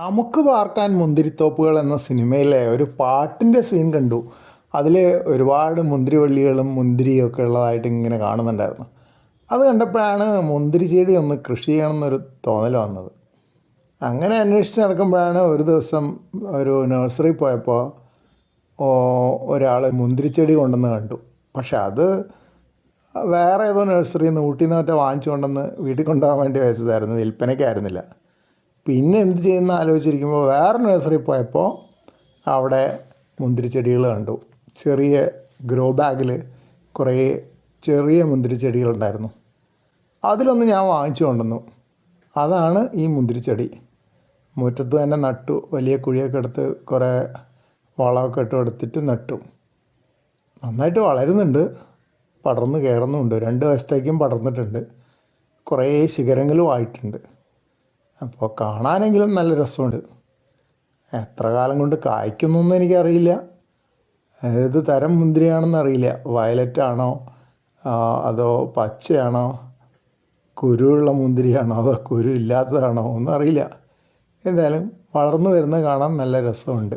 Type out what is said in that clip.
നമുക്ക് പാർക്കാൻ മുന്തിരിത്തോപ്പുകൾ എന്ന സിനിമയിലെ ഒരു പാട്ടിൻ്റെ സീൻ കണ്ടു. അതിൽ ഒരുപാട് മുന്തിരിവള്ളികളും മുന്തിരിയൊക്കെ ഉള്ളതായിട്ട് ഇങ്ങനെ കാണുന്നുണ്ടായിരുന്നു. അത് കണ്ടപ്പോഴാണ് മുന്തിരി ചെടി ഒന്ന് കൃഷി ചെയ്യണമെന്നൊരു തോന്നൽ വന്നത്. അങ്ങനെ അന്വേഷിച്ച് നടക്കുമ്പോഴാണ് ഒരു ദിവസം ഒരു നഴ്സറി പോയപ്പോൾ ഒരാൾ മുന്തിരിച്ചെടി കൊണ്ടുവന്ന് കണ്ടു. പക്ഷെ അത് വേറെ ഏതോ നഴ്സറിയിൽ നിന്ന് ഊട്ടിയിൽ നിന്ന് മറ്റോ വാങ്ങിച്ചു കൊണ്ടുവന്ന് വീട്ടിൽ കൊണ്ടുപോകാൻ വേണ്ടി വെച്ചതായിരുന്നു, വിൽപ്പനയ്ക്കായിരുന്നില്ല. പിന്നെ എന്ത് ചെയ്യുന്ന ആലോചിച്ചിരിക്കുമ്പോൾ വേറെ നഴ്സറി പോയപ്പോൾ അവിടെ മുന്തിരിച്ചെടികൾ കണ്ടു. ചെറിയ ഗ്രോ ബാഗിൽ കുറേ ചെറിയ മുന്തിരിച്ചെടികളുണ്ടായിരുന്നു. അതിലൊന്ന് ഞാൻ വാങ്ങിച്ചു കൊണ്ടുവന്നു. അതാണ് ഈ മുന്തിരിച്ചെടി. മുറ്റത്ത് തന്നെ നട്ടു. വലിയ കുഴിയൊക്കെ എടുത്ത് കുറേ വളമൊക്കെ ഇട്ട് എടുത്തിട്ട് നട്ടു. നന്നായിട്ട് വളരുന്നുണ്ട്, പടർന്ന് കയറുന്നുമുണ്ട്. 2 വശത്തേക്കും പടർന്നിട്ടുണ്ട്. കുറേ ശിഖരങ്ങളും ആയിട്ടുണ്ട്. അപ്പോൾ കാണാനെങ്കിലും നല്ല രസമുണ്ട്. എത്ര കാലം കൊണ്ട് കായ്ക്കുന്നൊന്നും എനിക്കറിയില്ല. ഏത് തരം മുന്തിരിയാണെന്ന് അറിയില്ല. വയലറ്റാണോ അതോ പച്ചയാണോ, കുരുവുള്ള മുന്തിരിയാണോ അതോ കുരു ഇല്ലാത്തതാണോ ഒന്നും അറിയില്ല. എന്തായാലും വളർന്നു വരുന്നത് കാണാൻ നല്ല രസമുണ്ട്.